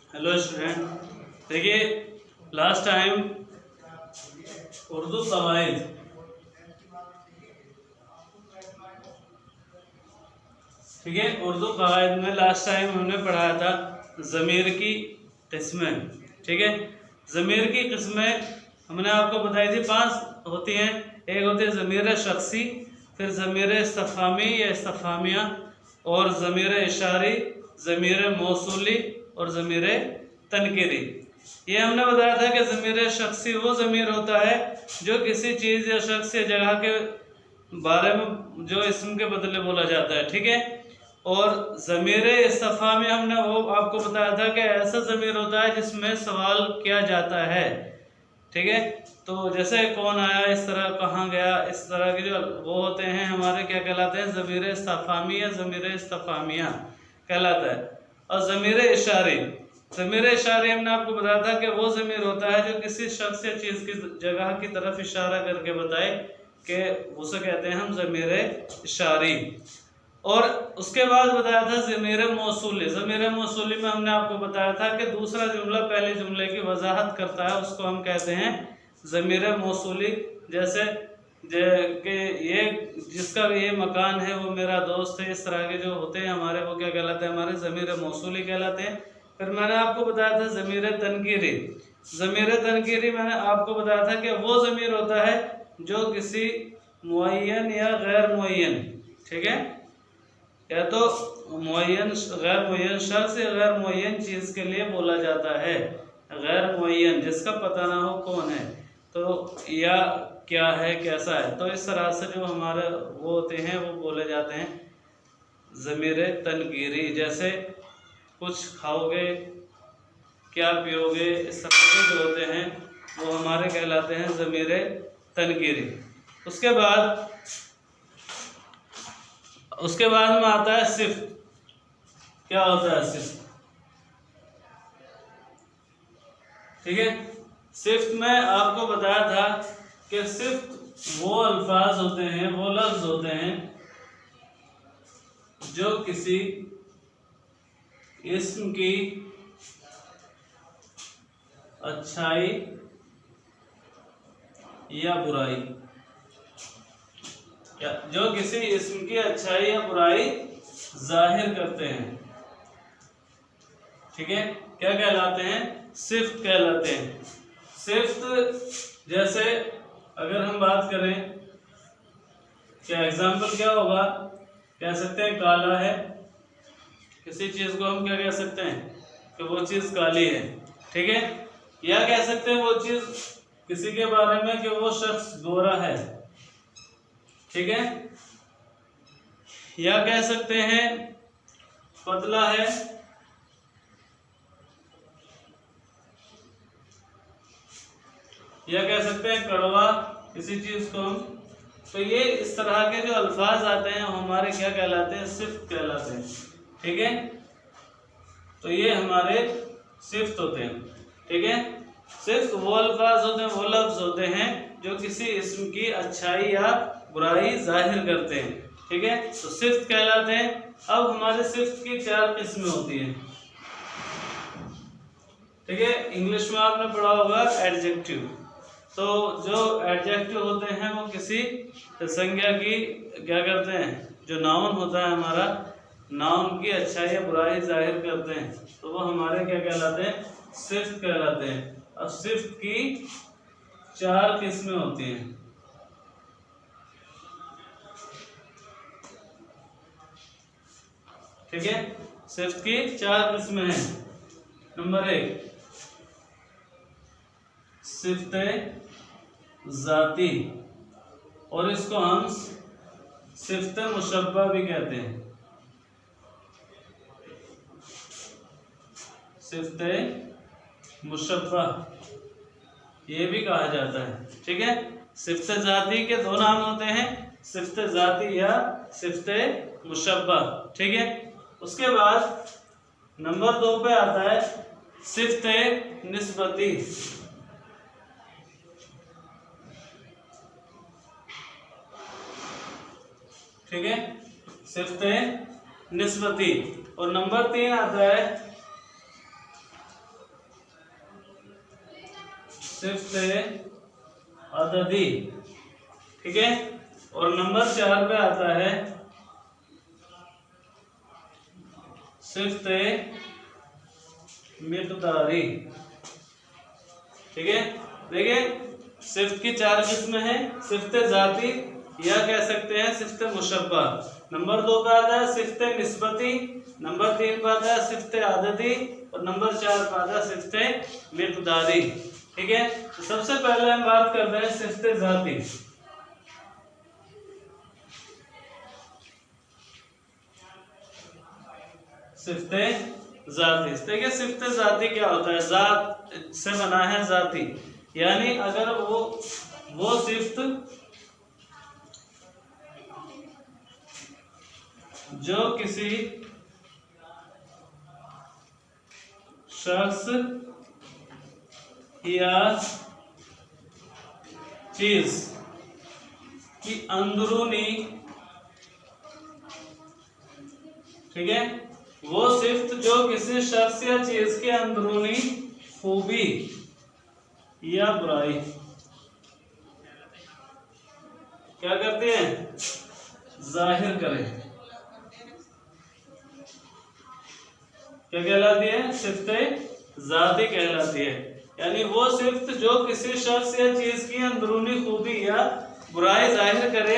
Hello student, देखिए last time Urdu कवायद, ठीक है। उर्दू कवायद में लास्ट टाइम हमने पढ़ाया था ज़मीर की किस्में, ठीक है। ज़मीर की किस्में हमने आपको बताई थी 5 होती हैं। एक होती है ज़मीर शख्सी, फिर ज़मीर इस्तफ़ामी या इस्तफ़ामिया, और ज़मीर इशारी, ज़मीर मौसूली और ज़मीर तनकीरी। ये हमने बताया था कि ज़मीर शख्सी वो ज़मीर होता है जो किसी चीज़ या शख्स या जगह के बारे में जो इसम के बदले बोला जाता है, ठीक है। और ज़मीर इस्तफ़ामी हमने वो आपको बताया था कि ऐसा ज़मीर होता है जिसमें सवाल किया जाता है, ठीक है। तो जैसे कौन आया, इस तरह कहाँ गया, इस तरह के जो वो होते हैं हमारे क्या कहलाते हैं, ज़मीर इस्तफ़ामी या ज़मीर इस्तफ़ामिया कहलाता है। और ज़मीर इशारी, ज़मीर इशारी हमने आपको बताया था कि वो ज़मीर होता है जो किसी शख्स या चीज़ की जगह की तरफ इशारा करके बताए कि उसे कहते हैं हम ज़मीर इशारी। और उसके बाद बताया था ज़मीर मौसूली। ज़मीर मौसूली में हमने आपको बताया था कि दूसरा जुमला पहले जुमले की वजाहत करता है, उसको हम कहते हैं ज़मीर मौसूली। जैसे कि ये जिसका ये मकान है वो मेरा दोस्त है, इस तरह के जो होते हैं हमारे, वो क्या कहलाते हैं, हमारे ज़मीर मौसूली कहलाते हैं। फिर मैंने आपको बताया था ज़मीर तनकीरी। ज़मीर तनकीरी मैंने आपको बताया था कि वो ज़मीर होता है जो किसी मुअय्यन या गैर मुअय्यन, ठीक है, या तो मुअय्यन गैर मुअय्यन शख्स या गैर मुअय्यन चीज़ के लिए बोला जाता है। गैर मुअय्यन जिसका पता ना हो कौन है, तो या क्या है, कैसा है, तो इस तरह से जो हमारे वो होते हैं वो बोले जाते हैं ज़मीर तनकीरी। जैसे कुछ खाओगे, क्या पियोगे, इस तरह के जो होते हैं वो हमारे कहलाते हैं ज़मीर तनकीरी। उसके बाद में आता है सिफ्त। क्या होता है सिफ्त, ठीक है। सिफ्त में आपको बताया था कि सिफ्त वो अल्फाज होते हैं, वो लफ्ज होते हैं जो किसी इस्म की अच्छाई या बुराई, जो किसी इस्म की अच्छाई या बुराई जाहिर करते हैं, ठीक है, क्या कहलाते हैं, सिफ्त कहलाते हैं। सिफ्त जैसे अगर हम बात करें, क्या एग्जाम्पल क्या होगा, कह सकते हैं काला है, किसी चीज़ को हम क्या कह सकते हैं कि वो चीज़ काली है, ठीक है। या कह सकते हैं वो चीज़ किसी के बारे में कि वो शख्स गोरा है, ठीक है। या कह सकते हैं पतला है, या कह सकते हैं कड़वा किसी चीज़ को हम। तो ये इस तरह के जो अल्फाज आते हैं हमारे क्या कहलाते हैं, सिफ्त कहलाते हैं, ठीक है। तो ये हमारे सिफ्त होते हैं, ठीक है। सिफ्त वो अल्फाज होते हैं, वो लफ्ज होते हैं जो किसी इस्म की अच्छाई या बुराई जाहिर करते हैं, ठीक है। तो सिफ्त कहलाते हैं। अब हमारे सिफ्त की 4 किस्में होती हैं, ठीक है। इंग्लिश में आपने पढ़ा होगा एडजेक्टिव। तो जो एडजेक्टिव होते हैं वो किसी संज्ञा की क्या करते हैं, जो नाउन होता है हमारा, नाउन की अच्छाई या बुराई जाहिर करते हैं, तो वो हमारे क्या कहलाते हैं, सिफ्त कहलाते हैं। अब सिफ्त की 4 किस्में होती हैं, ठीक है। सिफ्त की 4 किस्में हैं। नंबर 1 सिफ्त ज़ाती, और इसको हम सिफ्त मुशब्बा भी कहते हैं। सिफ्त मुशब्बा ये भी कहा जाता है, ठीक है। सिफ्त ज़ाती के 2 नाम होते हैं, सिफ्त ज़ाती या सिफ्त मुशब्बा, ठीक है। उसके बाद नंबर 2 पे आता है सिफ्त निस्बती, ठीक है, सिफ्त निस्बती। और नंबर 3 आता है सिफ्त अददी, ठीक है। और नंबर 4 पे आता है सिफ्त मिक़दारी, ठीक है। देखिए सिफ्त की 4 किस्में हैं, सिफ्त जाती या कह सकते हैं सिफ्त मुशब्बा। नंबर 2 पे आता है सिफ्त निस्बती, नंबर 3 पे आता है सिफ्त आददी और नंबर 4 पे आता है सिफ्त मिक़दारी, ठीक है। तो सबसे पहले हम बात करते हैं सिफ्त जाती। सिफ्त जाती, देखिए सिफ्त जाती क्या होता है, जात से बना है जाती, यानी अगर वो सिफ्त जो किसी शख्स या चीज की अंदरूनी, ठीक है, वो सिफ्त जो किसी शख्स या चीज के अंदरूनी खूबी या बुराई क्या करते हैं, जाहिर करें, क्या कहलाती है, सिफ्त जाती कहलाती है। यानी वो सिफ्त जो किसी शख्स या चीज की अंदरूनी खूबी या बुराई जाहिर करे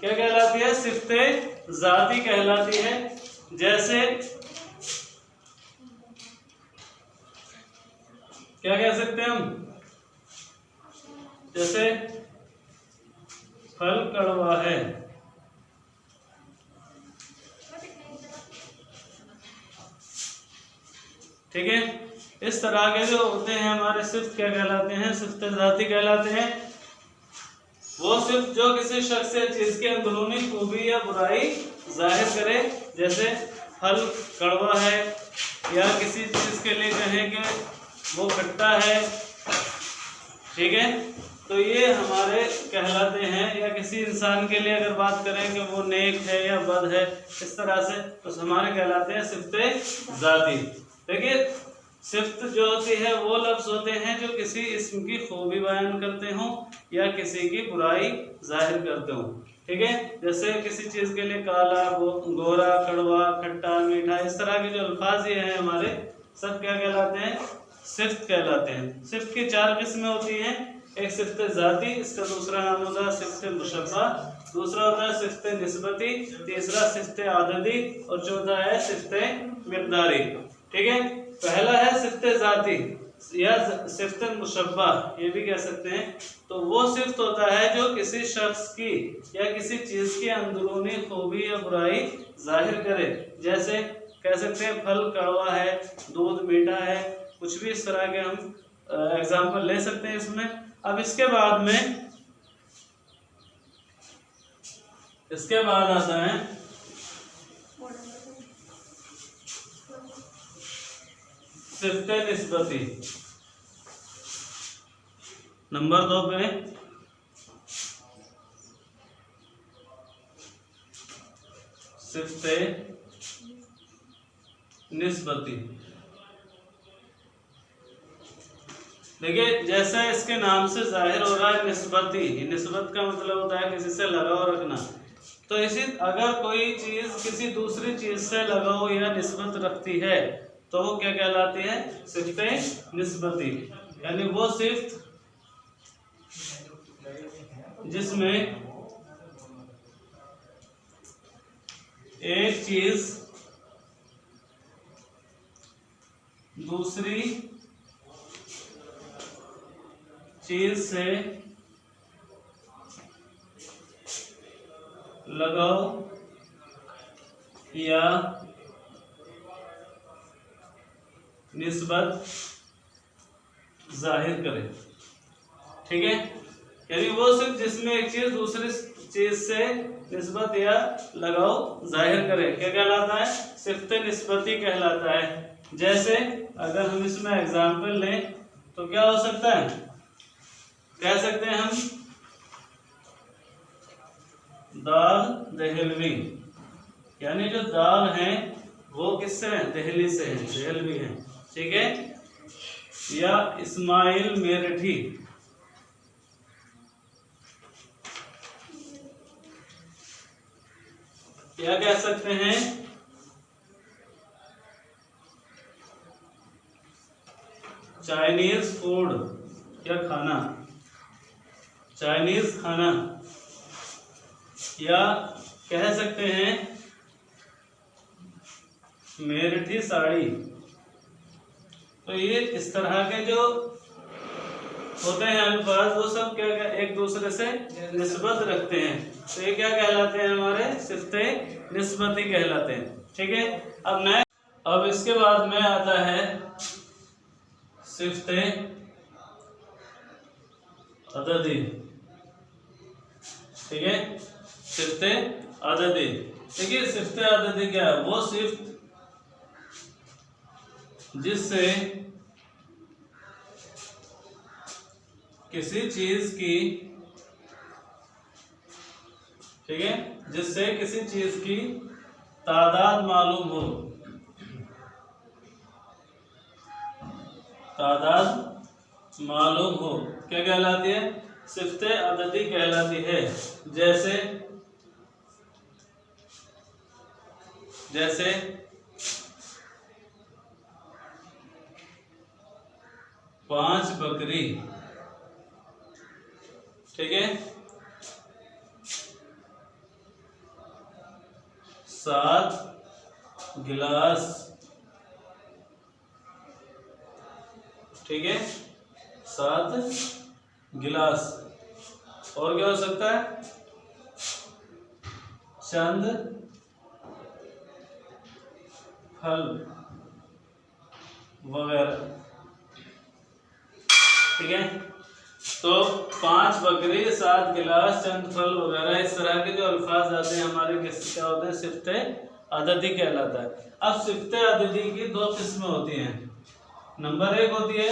क्या कहलाती है, सिफ्त जाती कहलाती है। जैसे क्या कह सकते हैं हम, जैसे फल कड़वा है, ठीक है। इस तरह के जो होते हैं हमारे सिफ्त क्या कहलाते हैं, सिफ्त जाती कहलाते हैं। वो सिफ्त जो किसी शख्स या चीज के अंदरूनी खूबी या बुराई जाहिर करे, जैसे फल कड़वा है या किसी चीज के लिए कहें कि वो खट्टा है, ठीक है, तो ये हमारे कहलाते हैं। या किसी इंसान के लिए अगर बात करें कि वो नेक है या बद है, इस तरह से तो हमारे कहलाते हैं सिफ्त जाती। देखिए सिफ्त जो होती है वो लफ्ज होते हैं जो किसी इस्म की खूबी बयान करते हों या किसी की बुराई जाहिर करते हों, ठीक है। जैसे किसी चीज के लिए काला, गोरा, कड़वा, खट्टा, मीठा, इस तरह के जो अल्फाज ये हैं हमारे सब क्या कहलाते हैं, सिफ्त कहलाते हैं। सिफ्त की 4 किस्में होती हैं, एक सिफ्त जाती, इसका दूसरा नाम होता है सिफ्त मुशब्बा, दूसरा होता है सिफ्त निस्बती, तीसरा सिफ्त आददी और चौथा है सिफ्त मिक़दारी, ठीक है। पहला है सिफ्त जाती या सिफ्त मुशब्बा, ये भी कह सकते हैं। तो वो सिफ्त होता है जो किसी शख्स की या किसी चीज की अंदरूनी खूबी या बुराई जाहिर करे, जैसे कह सकते हैं फल कड़वा है, दूध मीठा है, कुछ भी इस तरह के हम एग्जाम्पल ले सकते हैं इसमें। अब इसके बाद आता है सिफ्त निस्बती। नंबर 2 पे सिफ्त निस्बती। देखिए जैसा इसके नाम से जाहिर हो रहा है निस्बती, निस्बत का मतलब होता है किसी से लगाव रखना। तो इसी अगर कोई चीज किसी दूसरी चीज से लगाव या निस्बत रखती है तो वो क्या कहलाती है, सिफ्त निस्बती। यानी वो सिफ्त जिसमें एक चीज दूसरी चीज से लगाव या निस्बत जाहिर करे, ठीक है। यानी वो सिर्फ जिसमें एक चीज दूसरी चीज से निस्बत या लगाव जाहिर करे क्या कहलाता है, सिफ्त निस्बती कहलाता है। जैसे अगर हम इसमें एग्जाम्पल लें तो क्या हो सकता है, कह सकते हैं हम दाल दहलवी, यानी जो दाल है वो किससे है, दहली से है, दहलवी है, ठीक है। या इस्माइल मेरठी। क्या कह सकते हैं? चाइनीज फूड या खाना, चाइनीज खाना, या कह सकते हैं मेरठी साड़ी। तो ये इस तरह के जो होते हैं अल्फाज, वो सब क्या क्या एक दूसरे से निस्बत रखते हैं। तो ये क्या कहलाते हैं? हमारे सिफ्ते निस्बती कहलाते हैं। ठीक है। अब इसके बाद में आता है सिफ्ते अददी। ठीक है, सिफ्ते अददी। देखिए सिफ्ते अददी क्या है? वो सिफ्त जिससे किसी चीज की, ठीक है, जिससे किसी चीज की तादाद मालूम हो, तादाद मालूम हो, क्या कहलाती है? सिफ्ते अददी कहलाती है। जैसे जैसे 5 बकरी, ठीक है, 7 गिलास, ठीक है, 7 गिलास। और क्या हो सकता है? चंद फल वगैरह। ठीक है, तो 5 बकरी, 7 गिलास, चंद फल वगैरह, इस तरह के जो अल्फाज आते हैं हमारे, किस क्या होते हैं? सिफ्ते अददी कहलाता है। अब सिफ्ते अददी की 2 किस्में होती हैं। नंबर 1 होती है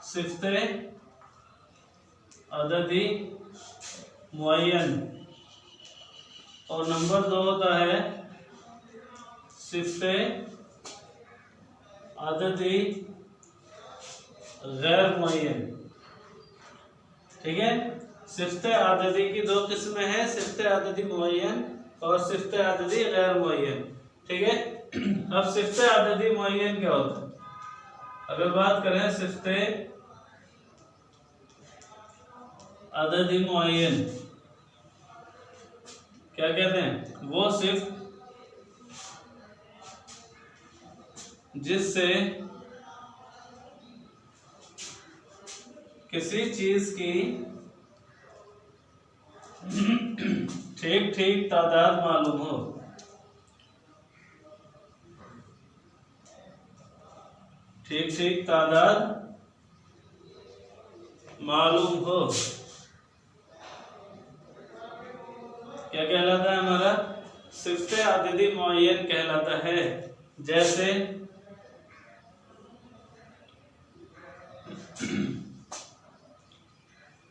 सिफ्ते अददी मुअय्यन, और नंबर 2 होता है सिफ्ते अददी गैर मुअय्यन। ठीक है, सिफ्ते अददी की 2 किस्में हैं, सिफ्ते अददी मुअय्यन और सिफ्ते अददी गैर मुअय्यन। ठीक है। अब सिफ्ते अददी मुअय्यन क्या होता है? अगर बात करें सिफ्ते अददी मुअय्यन क्या कहते हैं? वो सिर्फ जिससे किसी चीज की ठीक ठीक तादाद मालूम हो, ठीक ठीक तादाद मालूम हो, क्या कहलाता है? हमारा सिफ्ते अददी मुअय्यन कहलाता है। जैसे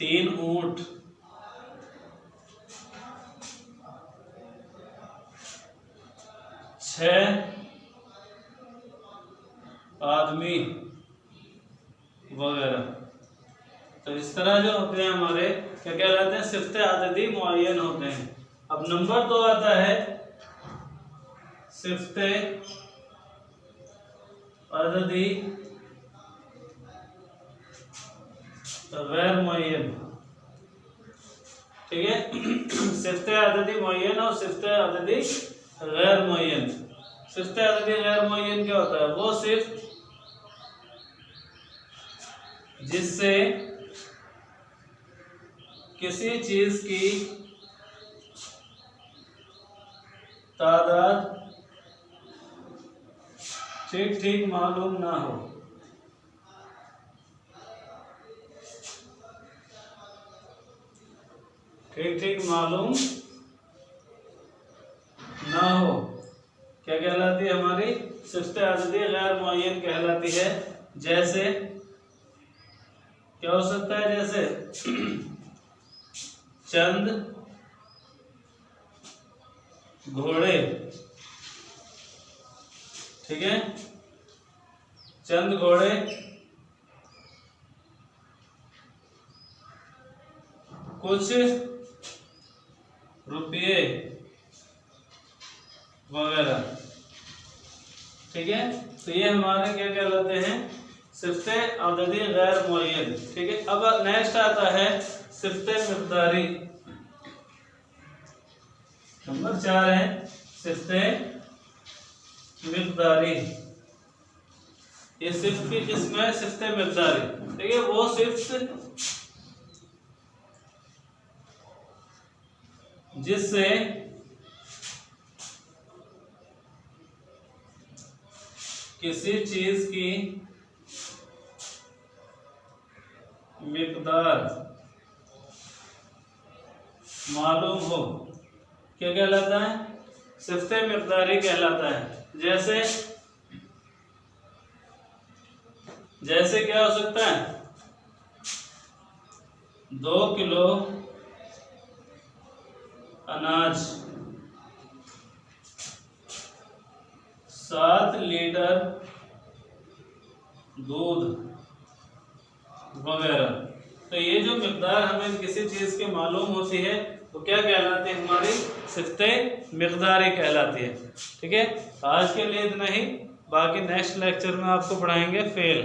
3 ऊंट, 6 आदमी वगैरह। तो इस तरह जो होते हैं हमारे, क्या कहलाते हैं? सिफ्ते अददी मुअय्यन होते हैं। अब नंबर 2 आता है सिफ्ते अददी गैर मुअय्यन। ठीक है, सिफ्ते अददी मुअय्यन और सिफ्ते अददी गैर मुअय्यन। सिफ्ते अददी गैर मुअय्यन क्या होता है? वो सिर्फ जिससे किसी चीज की तादाद ठीक ठीक मालूम ना हो, ठीक ठीक मालूम ना हो, क्या कहलाती है? हमारी सिफ्ते अददी गैर मुअय्यन कहलाती है। जैसे क्या हो सकता है? जैसे चंद घोड़े, ठीक है, चंद घोड़े कुछ रुपये वगैरह। ठीक है, तो ये हमारे क्या कहलाते हैं, सिफ्ते अददी गैर मुअय्यन। ठीक है, अब नेक्स्ट आता है सिफ्ते मिक़दारी। नंबर 4 है सिफ्ते मिक़दारी। ये सिफ्त की किस्म है सिफ्ते मिक़दारी। ठीक है, वो सिफ्त जिससे किसी चीज की मिक़दार मालूम हो, क्या कहलाता है, सिफ्ते मिक़दारी कहलाता है। जैसे क्या हो सकता है, 2 किलो अनाज, 7 लीटर दूध वगैरह। तो ये जो मिक़दार हमें किसी चीज़ की मालूम होती है वो क्या कहलाती है, हमारी सिफ्ते मिक़दारी कहलाती है। ठीक है, आज के लिए इतना ही, बाकी नेक्स्ट लेक्चर में आपको पढ़ाएंगे फेल।